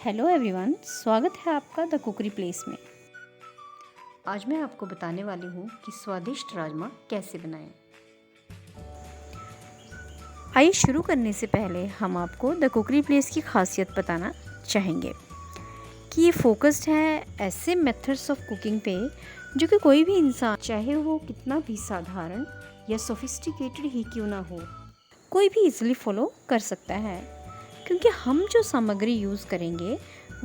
Hello everyone, स्वागत है आपका द कुकरी प्लेस में। आज मैं आपको बताने वाली हूँ कि स्वादिष्ट राजमा कैसे बनाएं। आइए शुरू करने से पहले हम आपको द कुकरी प्लेस की खासियत बताना चाहेंगे कि ये फोकस्ड है ऐसे मेथड्स ऑफ कुकिंग पे जो कि कोई भी इंसान, चाहे वो कितना भी साधारण या सोफिस्टिकेटेड ही क्यों ना हो, कोई भी इजीली फॉलो कर सकता है। क्योंकि हम जो सामग्री यूज़ करेंगे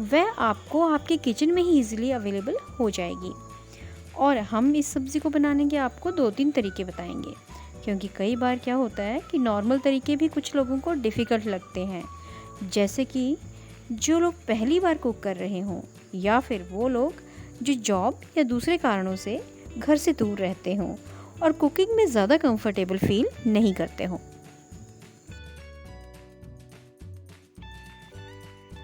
वह आपको आपके किचन में ही इजीली अवेलेबल हो जाएगी। और हम इस सब्ज़ी को बनाने के आपको 2-3 तरीके बताएंगे, क्योंकि कई बार क्या होता है कि नॉर्मल तरीके भी कुछ लोगों को डिफ़िकल्ट लगते हैं, जैसे कि जो लोग पहली बार कुक कर रहे हों या फिर वो लोग जो जॉब या दूसरे कारणों से घर से दूर रहते हों और कुकिंग में ज़्यादा कंफर्टेबल फील नहीं करते हों।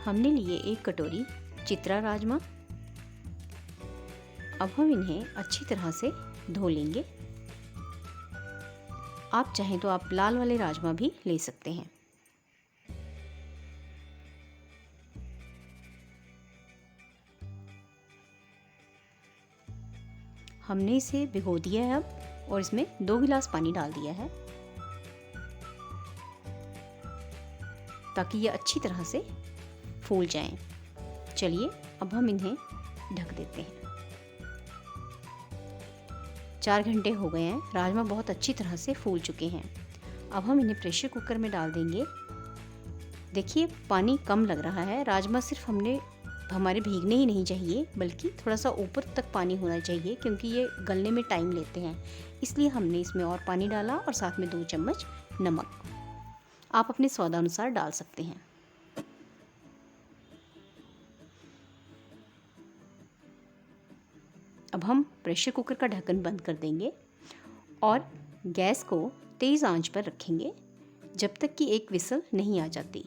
हमने लिए 1 कटोरी चित्रा राजमा। अब हम इन्हें अच्छी तरह से धो लेंगे। आप चाहें तो आप लाल वाले राजमा भी ले सकते हैं। हमने इसे भिगो दिया है अब, और इसमें 2 गिलास पानी डाल दिया है ताकि ये अच्छी तरह से फूल जाएं। चलिए अब हम इन्हें ढक देते हैं। 4 घंटे हो गए हैं, राजमा बहुत अच्छी तरह से फूल चुके हैं। अब हम इन्हें प्रेशर कुकर में डाल देंगे। देखिए पानी कम लग रहा है। राजमा सिर्फ हमारे भीगने ही नहीं चाहिए, बल्कि थोड़ा सा ऊपर तक पानी होना चाहिए, क्योंकि ये गलने में टाइम लेते हैं। इसलिए हमने इसमें और पानी डाला और साथ में 2 चम्मच नमक। आप अपने स्वादानुसार डाल सकते हैं। अब हम प्रेशर कुकर का ढक्कन बंद कर देंगे और गैस को तेज़ आंच पर रखेंगे जब तक कि एक विसल नहीं आ जाती।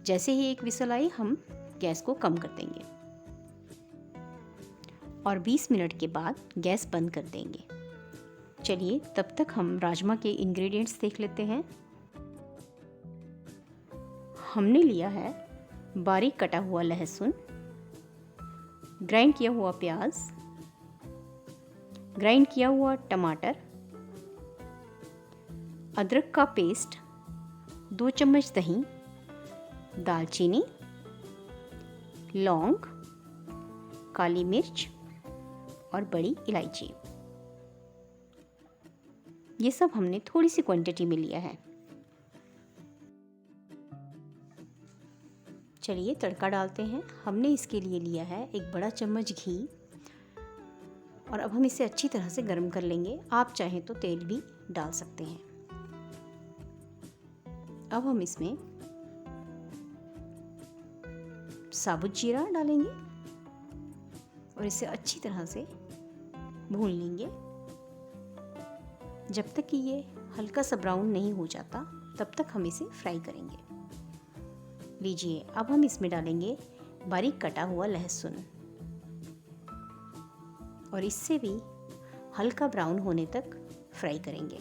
जैसे ही एक विसल आई हम गैस को कम कर देंगे और 20 मिनट के बाद गैस बंद कर देंगे। चलिए तब तक हम राजमा के इंग्रेडिएंट्स देख लेते हैं। हमने लिया है बारीक कटा हुआ लहसुन, ग्राइंड किया हुआ प्याज, ग्राइंड किया हुआ टमाटर, अदरक का पेस्ट, 2 चम्मच दही, दालचीनी, लौंग, काली मिर्च और बड़ी इलायची। ये सब हमने थोड़ी सी क्वांटिटी में लिया है। चलिए तड़का डालते हैं। हमने इसके लिए लिया है 1 बड़ा चम्मच घी, और अब हम इसे अच्छी तरह से गर्म कर लेंगे। आप चाहें तो तेल भी डाल सकते हैं। अब हम इसमें साबुत जीरा डालेंगे और इसे अच्छी तरह से भून लेंगे जब तक कि ये हल्का सा ब्राउन नहीं हो जाता, तब तक हम इसे फ्राई करेंगे। लीजिए अब हम इसमें डालेंगे बारीक कटा हुआ लहसुन और इससे भी हल्का ब्राउन होने तक फ्राई करेंगे।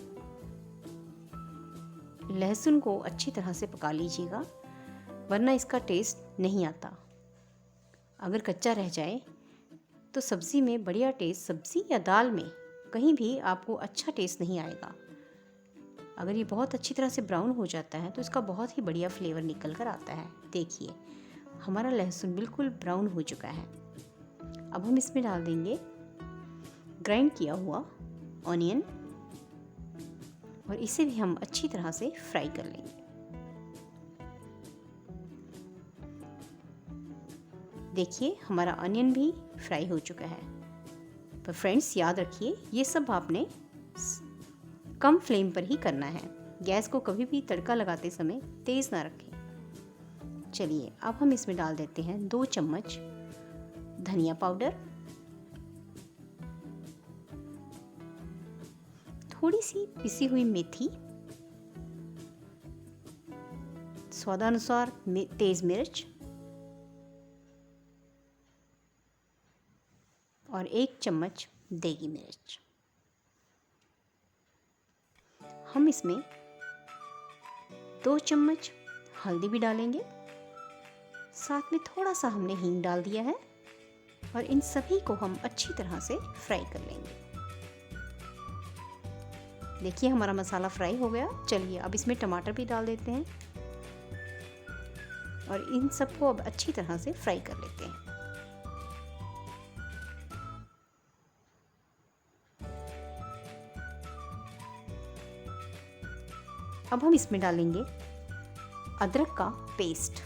लहसुन को अच्छी तरह से पका लीजिएगा, वरना इसका टेस्ट नहीं आता। अगर कच्चा रह जाए तो सब्ज़ी में बढ़िया टेस्ट, सब्ज़ी या दाल में कहीं भी आपको अच्छा टेस्ट नहीं आएगा। अगर ये बहुत अच्छी तरह से ब्राउन हो जाता है तो इसका बहुत ही बढ़िया फ्लेवर निकल कर आता है। देखिए हमारा लहसुन बिल्कुल ब्राउन हो चुका है। अब हम इसमें डाल देंगे ग्राइंड किया हुआ ऑनियन और इसे भी हम अच्छी तरह से फ्राई कर लेंगे। देखिए हमारा ऑनियन भी फ्राई हो चुका है। पर फ्रेंड्स याद रखिए, ये सब आपने कम फ्लेम पर ही करना है। गैस को कभी भी तड़का लगाते समय तेज़ ना रखें। चलिए अब हम इसमें डाल देते हैं 2 चम्मच धनिया पाउडर, थोड़ी सी पिसी हुई मेथी, स्वादानुसार तेज मिर्च और 1 चम्मच देगी मिर्च। हम इसमें 2 चम्मच हल्दी भी डालेंगे साथ में थोड़ा सा हमने हींग डाल दिया है और इन सभी को हम अच्छी तरह से फ्राई कर लेंगे। देखिए हमारा मसाला फ्राई हो गया। चलिए अब इसमें टमाटर भी डाल देते हैं और इन सबको अब अच्छी तरह से फ्राई कर लेते हैं। अब हम इसमें डालेंगे अदरक का पेस्ट।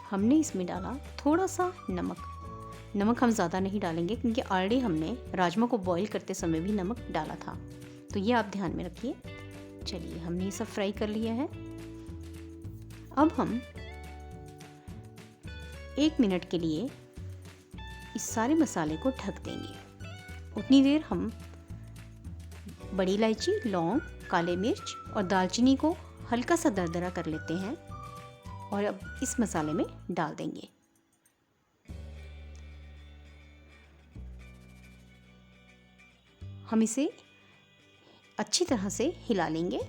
हमने इसमें डाला थोड़ा सा नमक। नमक हम ज़्यादा नहीं डालेंगे क्योंकि ऑलरेडी हमने राजमा को बॉईल करते समय भी नमक डाला था, तो ये आप ध्यान में रखिए। चलिए हमने ये सब फ्राई कर लिया है। अब हम 1 मिनट के लिए इस सारे मसाले को ढक देंगे। उतनी देर हम बड़ी इलायची, लौंग, काले मिर्च और दालचीनी को हल्का सा दरदरा कर लेते हैं और अब इस मसाले में डाल देंगे। हम इसे अच्छी तरह से हिला लेंगे।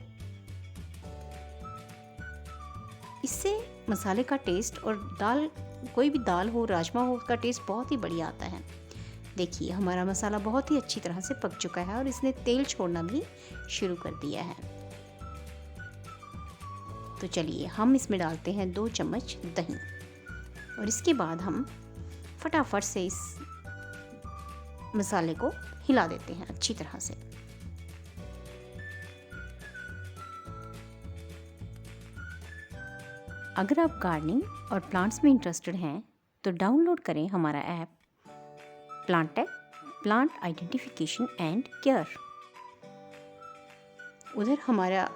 इससे मसाले का टेस्ट और दाल, कोई भी दाल हो, राजमा हो, उसका टेस्ट बहुत ही बढ़िया आता है। देखिए हमारा मसाला बहुत ही अच्छी तरह से पक चुका है और इसने तेल छोड़ना भी शुरू कर दिया है। तो चलिए हम इसमें डालते हैं 2 चम्मच दही और इसके बाद हम फटाफट से इस मसाले को हिला देते हैं अच्छी तरह से। अगर आप गार्डनिंग और प्लांट्स में इंटरेस्टेड हैं तो डाउनलोड करें हमारा ऐप प्लांटेक, प्लांट आइडेंटिफिकेशन एंड केयर। उधर हमारा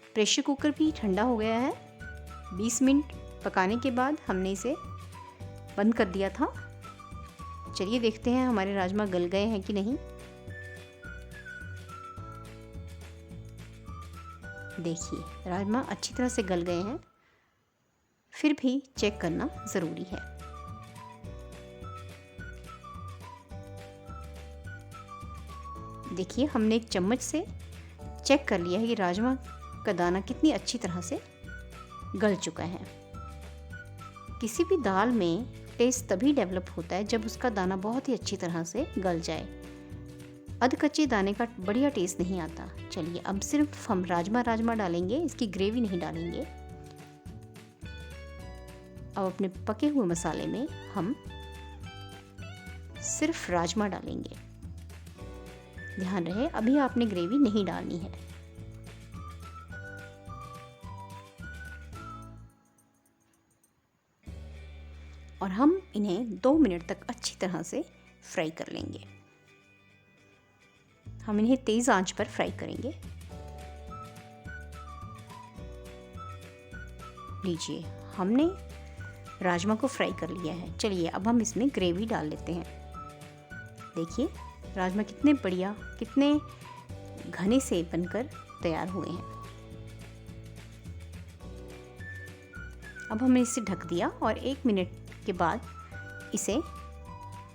प्रेशर कुकर भी ठंडा हो गया है। 20 मिनट पकाने के बाद हमने इसे बंद कर दिया था। चलिए देखते हैं हमारे राजमा गल गए हैं कि नहीं। देखिए राजमा अच्छी तरह से गल गए हैं, फिर भी चेक करना ज़रूरी है। देखिए हमने एक चम्मच से चेक कर लिया है कि राजमा का दाना कितनी अच्छी तरह से गल चुका है। किसी भी दाल में टेस्ट तभी डेवलप होता है जब उसका दाना बहुत ही अच्छी तरह से गल जाए। अध कच्चे दाने का बढ़िया टेस्ट नहीं आता। चलिए अब सिर्फ हम राजमा डालेंगे, इसकी ग्रेवी नहीं डालेंगे। अब अपने पके हुए मसाले में हम सिर्फ राजमा डालेंगे। ध्यान रहे अभी आपने ग्रेवी नहीं डालनी है। और हम इन्हें 2 मिनट तक अच्छी तरह से फ्राई कर लेंगे। हम इन्हें तेज़ आंच पर फ्राई करेंगे। लीजिए हमने राजमा को फ्राई कर लिया है। चलिए अब हम इसमें ग्रेवी डाल लेते हैं। देखिए राजमा कितने बढ़िया, कितने घने से बनकर तैयार हुए हैं। अब हमने इसे ढक दिया और 1 मिनट के बाद इसे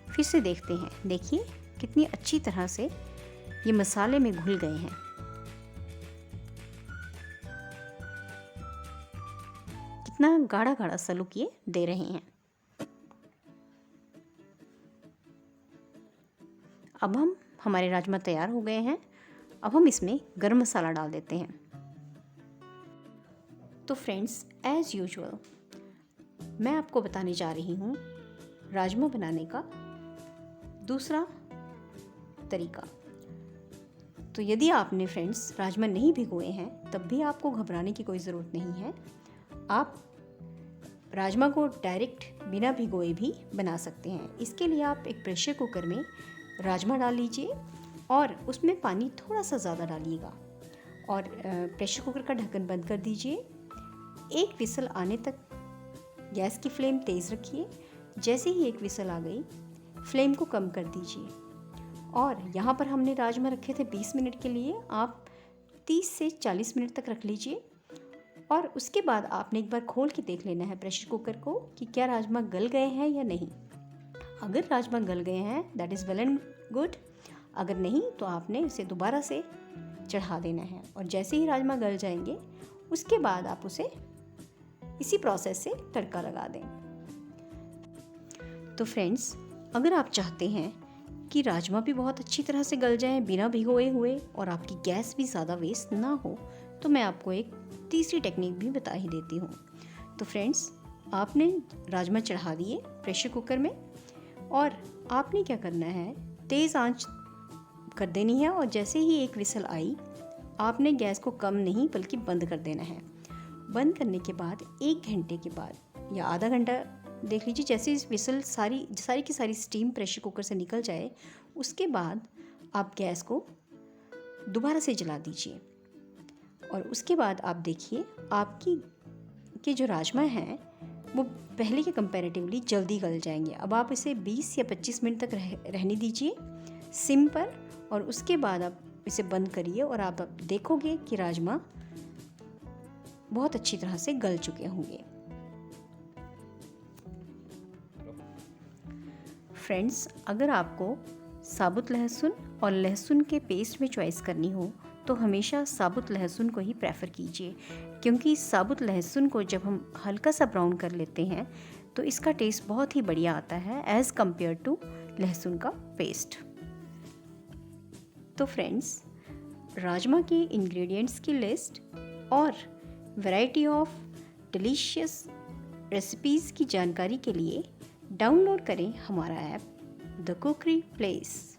फिर से देखते हैं। देखिए कितनी अच्छी तरह से ये मसाले में घुल गए हैं। कितना गाढ़ा गाढ़ा सा लुक ये दे रहे हैं। अब हमारे राजमा तैयार हो गए हैं। अब हम इसमें गरम मसाला डाल देते हैं। तो फ्रेंड्स एज यूजुअल मैं आपको बताने जा रही हूँ राजमा बनाने का दूसरा तरीका। तो यदि आपने फ्रेंड्स राजमा नहीं भिगोए हैं तब भी आपको घबराने की कोई ज़रूरत नहीं है। आप राजमा को डायरेक्ट बिना भिगोए भी बना सकते हैं। इसके लिए आप एक प्रेशर कुकर में राजमा डाल लीजिए और उसमें पानी थोड़ा सा ज़्यादा डालिएगा और प्रेशर कुकर का ढक्कन बंद कर दीजिए। 1 विसल आने तक गैस की फ्लेम तेज़ रखिए। जैसे ही 1 विसल आ गई फ्लेम को कम कर दीजिए। और यहाँ पर हमने राजमा रखे थे 20 मिनट के लिए, आप 30 से 40 मिनट तक रख लीजिए। और उसके बाद आपने एक बार खोल के देख लेना है प्रेशर कुकर को कि क्या राजमा गल गए हैं या नहीं। अगर राजमा गल गए हैं that is well and good. अगर नहीं तो आपने इसे दोबारा से चढ़ा देना है और जैसे ही राजमा गल जाएंगे उसके बाद आप उसे इसी प्रोसेस से तड़का लगा दें। तो फ्रेंड्स, अगर आप चाहते हैं कि राजमा भी बहुत अच्छी तरह से गल जाएं बिना भिगोए हुए और आपकी गैस भी ज़्यादा वेस्ट ना हो, तो मैं आपको एक तीसरी टेक्निक भी बता ही देती हूँ। तो फ्रेंड्स, आपने राजमा चढ़ा दिए प्रेशर कुकर में और आपने क्या करना है, तेज़ आंच कर देनी है और जैसे ही एक विसल आई आपने गैस को कम नहीं बल्कि बंद कर देना है। बंद करने के बाद 1 घंटे के बाद या आधा घंटा देख लीजिए, जैसे इस विसल सारी की सारी स्टीम प्रेशर कुकर से निकल जाए उसके बाद आप गैस को दोबारा से जला दीजिए और उसके बाद आप देखिए आपकी के जो राजमा हैं वो पहले के कंपैरेटिवली जल्दी गल जाएंगे। अब आप इसे 20 या 25 मिनट तक रहने दीजिए सिम पर और उसके बाद आप इसे बंद करिए और आप देखोगे कि राजमा बहुत अच्छी तरह से गल चुके होंगे। फ्रेंड्स, अगर आपको साबुत लहसुन और लहसुन के पेस्ट में चॉइस करनी हो तो हमेशा साबुत लहसुन को ही प्रेफ़र कीजिए, क्योंकि साबुत लहसुन को जब हम हल्का सा ब्राउन कर लेते हैं तो इसका टेस्ट बहुत ही बढ़िया आता है एज़ कम्पेयर टू लहसुन का पेस्ट। तो फ्रेंड्स, राजमा के इंग्रेडिएंट्स की लिस्ट और वैरायटी ऑफ डिलीशियस रेसिपीज़ की जानकारी के लिए डाउनलोड करें हमारा ऐप द कुकरी प्लेस।